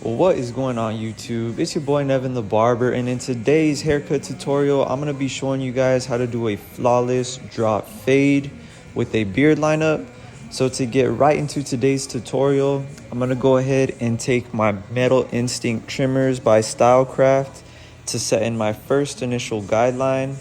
Well, what is going on YouTube? It's your boy NevinTheBarber, and in today's haircut tutorial, I'm going to be showing you guys how to do a flawless drop fade with a beard lineup. So to get right into today's tutorial, I'm going to go ahead and take my Metal Instinct trimmers by Stylecraft to set in my first initial guideline.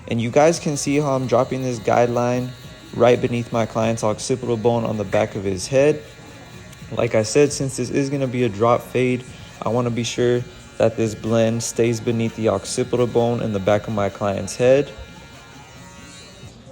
And you guys can see how I'm dropping this guideline right beneath my client's occipital bone on the back of his head. Like I said, since this is going to be a drop fade, I want to be sure that this blend stays beneath the occipital bone in the back of my client's head.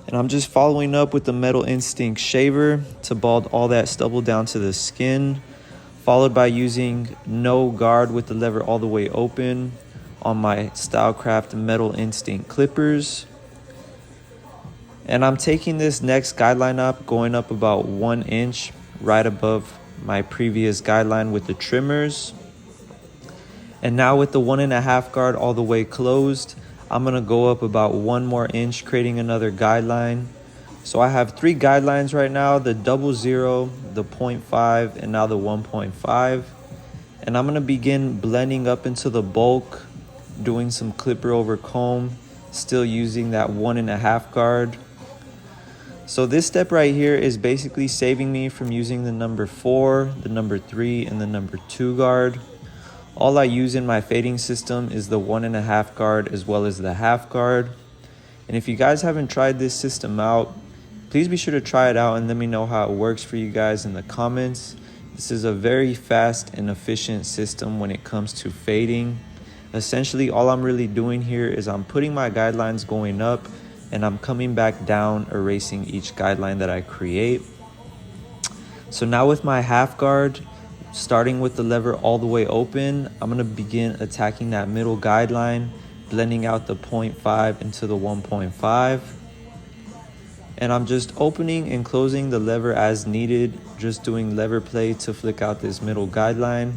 And I'm just following up with the Metal Instinct shaver to bald all that stubble down to the skin, followed by using no guard with the lever all the way open on my Stylecraft Metal Instinct clippers. And I'm taking this next guideline up, going up about 1 inch right above my previous guideline with the trimmers. And now with the 1.5 guard all the way closed, I'm gonna go up about 1 more inch, creating another guideline. So I have 3 guidelines right now: the 00, the 0.5, and now the 1.5. And I'm gonna begin blending up into the bulk, doing some clipper over comb, still using that 1.5 guard. So this step right here is basically saving me from using the number 4, the number 3, and the number 2 guard. All I use in my fading system is the 1.5 guard as well as the half guard. And if you guys haven't tried this system out, please be sure to try it out and let me know how it works for you guys in the comments. This is a very fast and efficient system when it comes to fading. Essentially, all I'm really doing here is I'm putting my guidelines going up and I'm coming back down, erasing each guideline that I create. So now with my half guard, starting with the lever all the way open, I'm gonna begin attacking that middle guideline, blending out the 0.5 into the 1.5. And I'm just opening and closing the lever as needed, just doing lever play to flick out this middle guideline.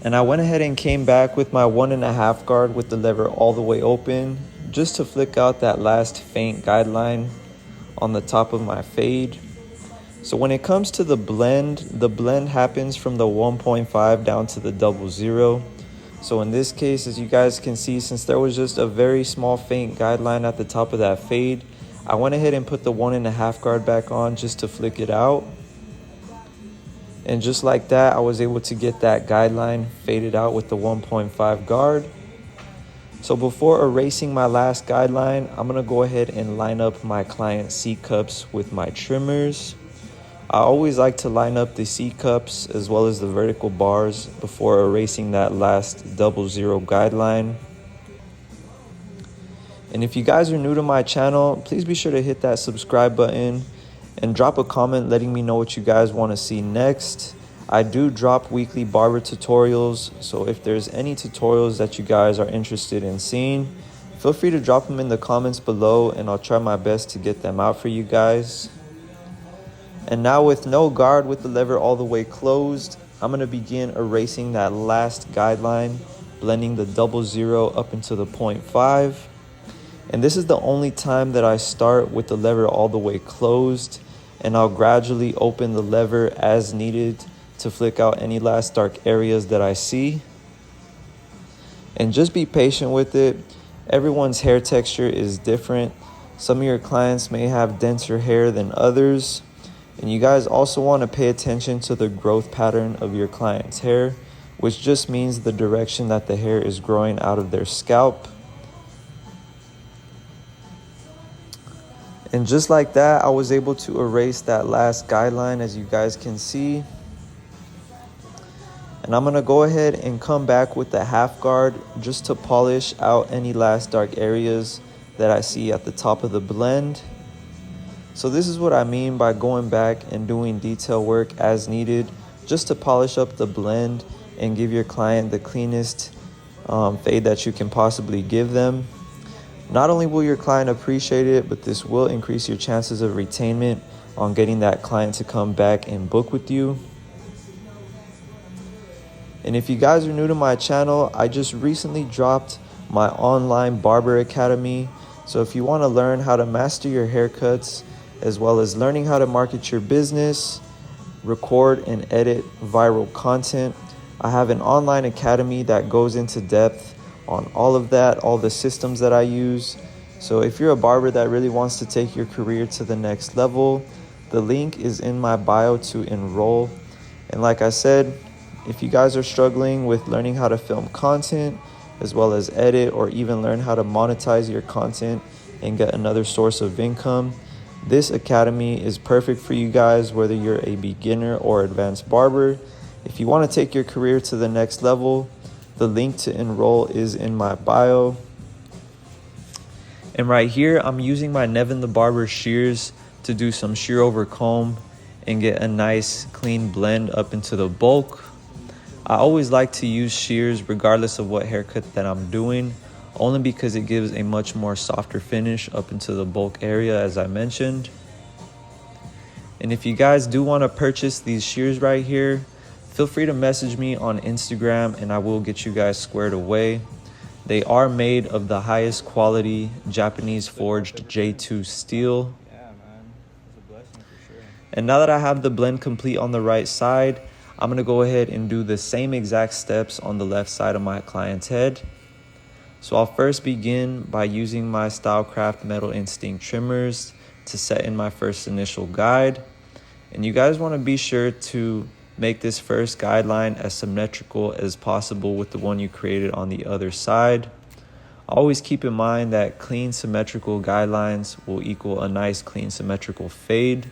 And I went ahead and came back with my 1.5 guard with the lever all the way open, just to flick out that last faint guideline on the top of my fade. So when it comes to the blend happens from the 1.5 down to the 00. So in this case, as you guys can see, since there was just a very small faint guideline at the top of that fade, I went ahead and put the 1.5 guard back on just to flick it out. And just like that, I was able to get that guideline faded out with the 1.5 guard. So before erasing my last guideline, I'm gonna go ahead and line up my client C cups with my trimmers. I always like to line up the C cups as well as the vertical bars before erasing that last 00 guideline. And if you guys are new to my channel, please be sure to hit that subscribe button and drop a comment letting me know what you guys want to see next. I do drop weekly barber tutorials, so if there's any tutorials that you guys are interested in seeing, feel free to drop them in the comments below and I'll try my best to get them out for you guys. And now with no guard with the lever all the way closed, I'm going to begin erasing that last guideline, blending the 00 up into the 0.5. And this is the only time that I start with the lever all the way closed, and I'll gradually open the lever as needed to flick out any last dark areas that I see. And just be patient with it. Everyone's hair texture is different. Some of your clients may have denser hair than others. And you guys also want to pay attention to the growth pattern of your client's hair, which just means the direction that the hair is growing out of their scalp. And just like that, I was able to erase that last guideline, as you guys can see. And I'm gonna go ahead and come back with the half guard just to polish out any last dark areas that I see at the top of the blend. So this is what I mean by going back and doing detail work as needed, just to polish up the blend and give your client the cleanest fade that you can possibly give them. Not only will your client appreciate it, but this will increase your chances of retainment on getting that client to come back and book with you. And if you guys are new to my channel, I just recently dropped my online barber academy. So if you want to learn how to master your haircuts, as well as learning how to market your business, record and edit viral content. I have an online academy that goes into depth on all of that, all the systems that I use. So if you're a barber that really wants to take your career to the next level, the link is in my bio to enroll. And like I said, if you guys are struggling with learning how to film content, as well as edit, or even learn how to monetize your content and get another source of income, this academy is perfect for you guys, whether you're a beginner or advanced barber. If you want to take your career to the next level, the link to enroll is in my bio. And right here, I'm using my NevinTheBarber shears to do some shear over comb and get a nice clean blend up into the bulk. I always like to use shears regardless of what haircut that I'm doing, only because it gives a much more softer finish up into the bulk area, as I mentioned. And if you guys do want to purchase these shears right here, feel free to message me on Instagram and I will get you guys squared away. They are made of the highest quality Japanese forged J2 steel. Yeah, man. It's a blessing for sure. And now that I have the blend complete on the right side, I'm going to go ahead and do the same exact steps on the left side of my client's head. So I'll first begin by using my Stylecraft Metal Instinct trimmers to set in my first initial guide. And you guys want to be sure to make this first guideline as symmetrical as possible with the one you created on the other side. Always keep in mind that clean symmetrical guidelines will equal a nice clean symmetrical fade.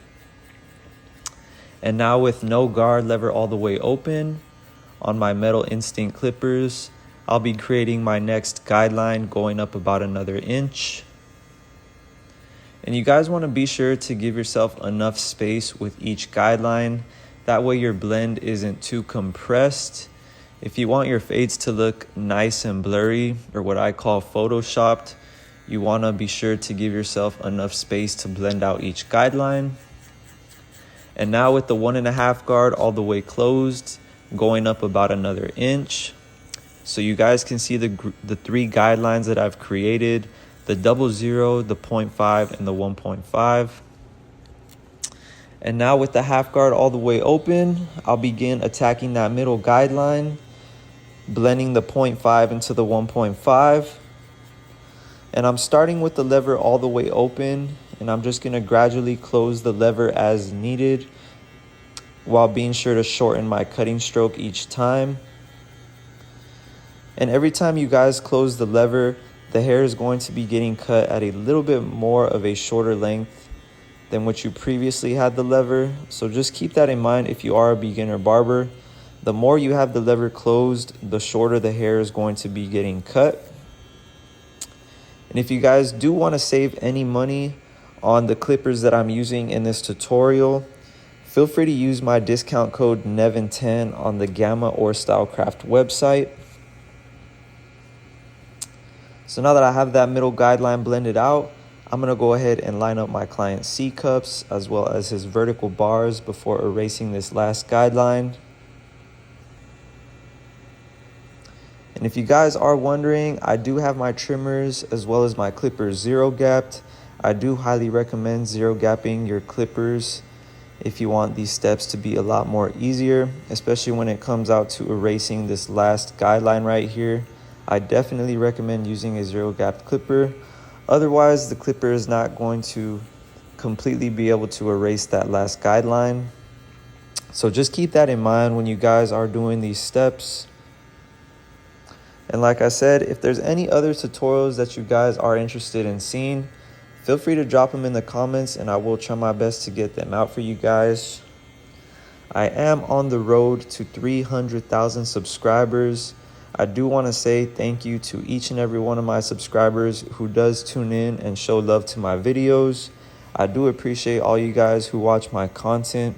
And now with no guard lever all the way open, on my Metal Instinct clippers, I'll be creating my next guideline going up about another inch. And you guys want to be sure to give yourself enough space with each guideline. That way your blend isn't too compressed. If you want your fades to look nice and blurry, or what I call photoshopped, you want to be sure to give yourself enough space to blend out each guideline. And now with the 1.5 guard all the way closed, going up about another inch. So you guys can see the 3 guidelines that I've created, the 00, the 0.5, and the 1.5. And now with the half guard all the way open, I'll begin attacking that middle guideline, blending the 0.5 into the 1.5. And I'm starting with the lever all the way open, and I'm just going to gradually close the lever as needed while being sure to shorten my cutting stroke each time. And every time you guys close the lever, the hair is going to be getting cut at a little bit more of a shorter length than what you previously had the lever. So just keep that in mind if you are a beginner barber. The more you have the lever closed, the shorter the hair is going to be getting cut. And if you guys do want to save any money on the clippers that I'm using in this tutorial, feel free to use my discount code NEVIN10 on the Gamma or Stylecraft website. So now that I have that middle guideline blended out, I'm going to go ahead and line up my client's C-cups as well as his vertical bars before erasing this last guideline. And if you guys are wondering, I do have my trimmers as well as my clippers zero gapped. I do highly recommend zero gapping your clippers if you want these steps to be a lot more easier, especially when it comes out to erasing this last guideline right here. I definitely recommend using a zero gapped clipper. Otherwise, the clipper is not going to completely be able to erase that last guideline. So just keep that in mind when you guys are doing these steps. And like I said, if there's any other tutorials that you guys are interested in seeing, feel free to drop them in the comments and I will try my best to get them out for you guys. I am on the road to 300,000 subscribers. I do want to say thank you to each and every one of my subscribers who does tune in and show love to my videos. I do appreciate all you guys who watch my content.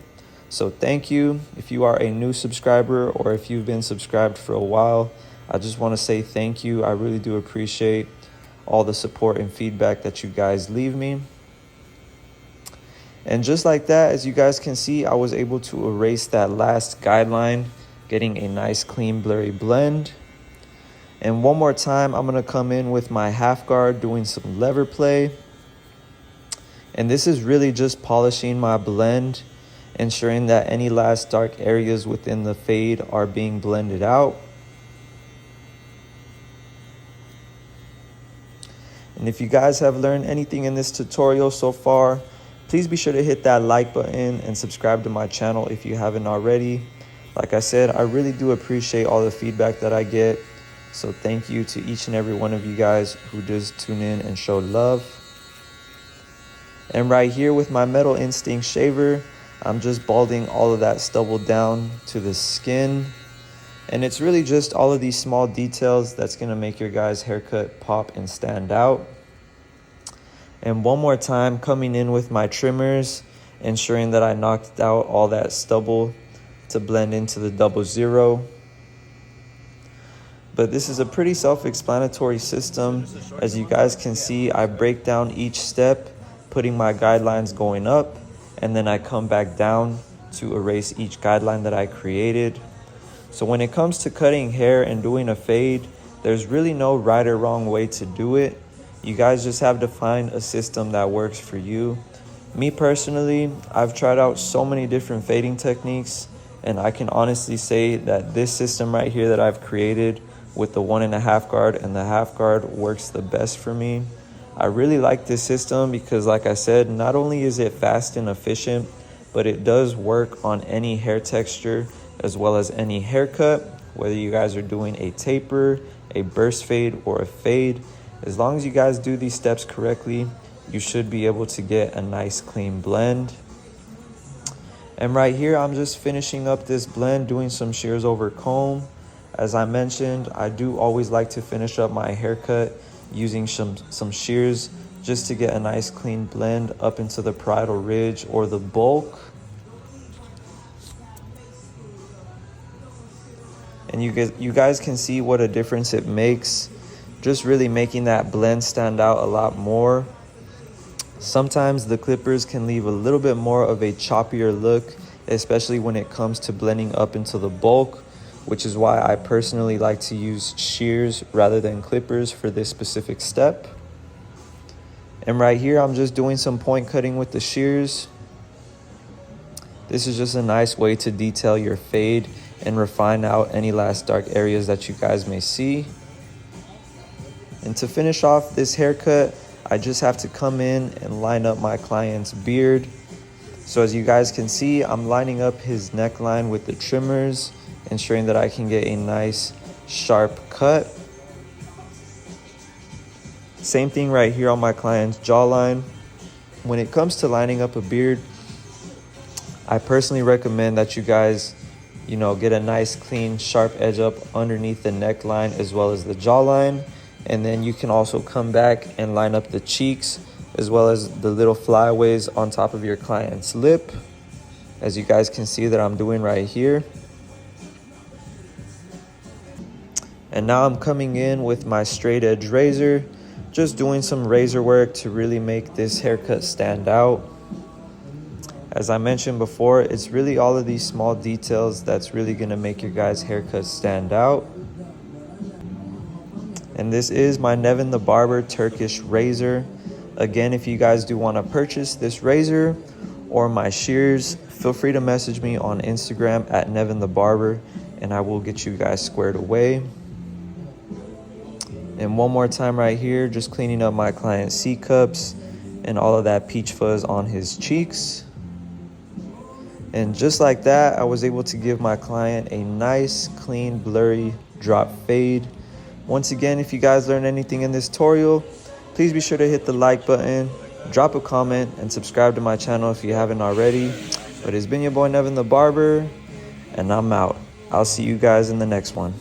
So thank you. If you are a new subscriber or if you've been subscribed for a while, I just want to say thank you. I really do appreciate all the support and feedback that you guys leave me. And just like that, as you guys can see, I was able to erase that last guideline, getting a nice clean blurry blend. And one more time, I'm going to come in with my half guard doing some lever play. And this is really just polishing my blend ensuring that any last dark areas within the fade are being blended out. And if you guys have learned anything in this tutorial so far, please be sure to hit that like button and subscribe to my channel if you haven't already. Like I said, I really do appreciate all the feedback that I get. So thank you to each and every one of you guys who does tune in and show love. And right here with my Metal Instinct shaver, I'm just balding all of that stubble down to the skin. And it's really just all of these small details that's going to make your guys' haircut pop and stand out. And one more time, coming in with my trimmers, ensuring that I knocked out all that stubble to blend into the 00. But this is a pretty self-explanatory system. As you guys can see, I break down each step, putting my guidelines going up, and then I come back down to erase each guideline that I created. So when it comes to cutting hair and doing a fade, there's really no right or wrong way to do it. You guys just have to find a system that works for you. Me personally, I've tried out so many different fading techniques, and I can honestly say that this system right here that I've created with the 1.5 guard and the half guard works the best for me. I really like this system because, like I said, not only is it fast and efficient, but it does work on any hair texture as well as any haircut, whether you guys are doing a taper, a burst fade, or a fade. As long as you guys do these steps correctly, you should be able to get a nice clean blend. And right here, I'm just finishing up this blend, doing some shears over comb. As I mentioned, I do always like to finish up my haircut using some shears just to get a nice clean blend up into the parietal ridge or the bulk. And you guys can see what a difference it makes, just really making that blend stand out a lot more. Sometimes the clippers can leave a little bit more of a choppier look, especially when it comes to blending up into the bulk, which is why I personally like to use shears rather than clippers for this specific step. And right here, I'm just doing some point cutting with the shears. This is just a nice way to detail your fade and refine out any last dark areas that you guys may see. And to finish off this haircut, I just have to come in and line up my client's beard. So as you guys can see, I'm lining up his neckline with the trimmers, ensuring that I can get a nice sharp cut. Same thing right here on my client's jawline. When it comes to lining up a beard, I personally recommend that you guys get a nice clean sharp edge up underneath the neckline as well as the jawline. And then you can also come back and line up the cheeks as well as the little flyaways on top of your client's lip, as you guys can see that I'm doing right here. And now I'm coming in with my straight edge razor, just doing some razor work to really make this haircut stand out. As I mentioned before, it's really all of these small details that's really gonna make your guys' haircut stand out. And this is my NevinTheBarber Turkish razor. Again, if you guys do want to purchase this razor or my shears, feel free to message me on Instagram at NevinTheBarber, and I will get you guys squared away. And one more time right here, just cleaning up my client's C-cups and all of that peach fuzz on his cheeks. And just like that, I was able to give my client a nice, clean, blurry drop fade. Once again, if you guys learned anything in this tutorial, please be sure to hit the like button, drop a comment, and subscribe to my channel if you haven't already. But it's been your boy NevinTheBarber, and I'm out. I'll see you guys in the next one.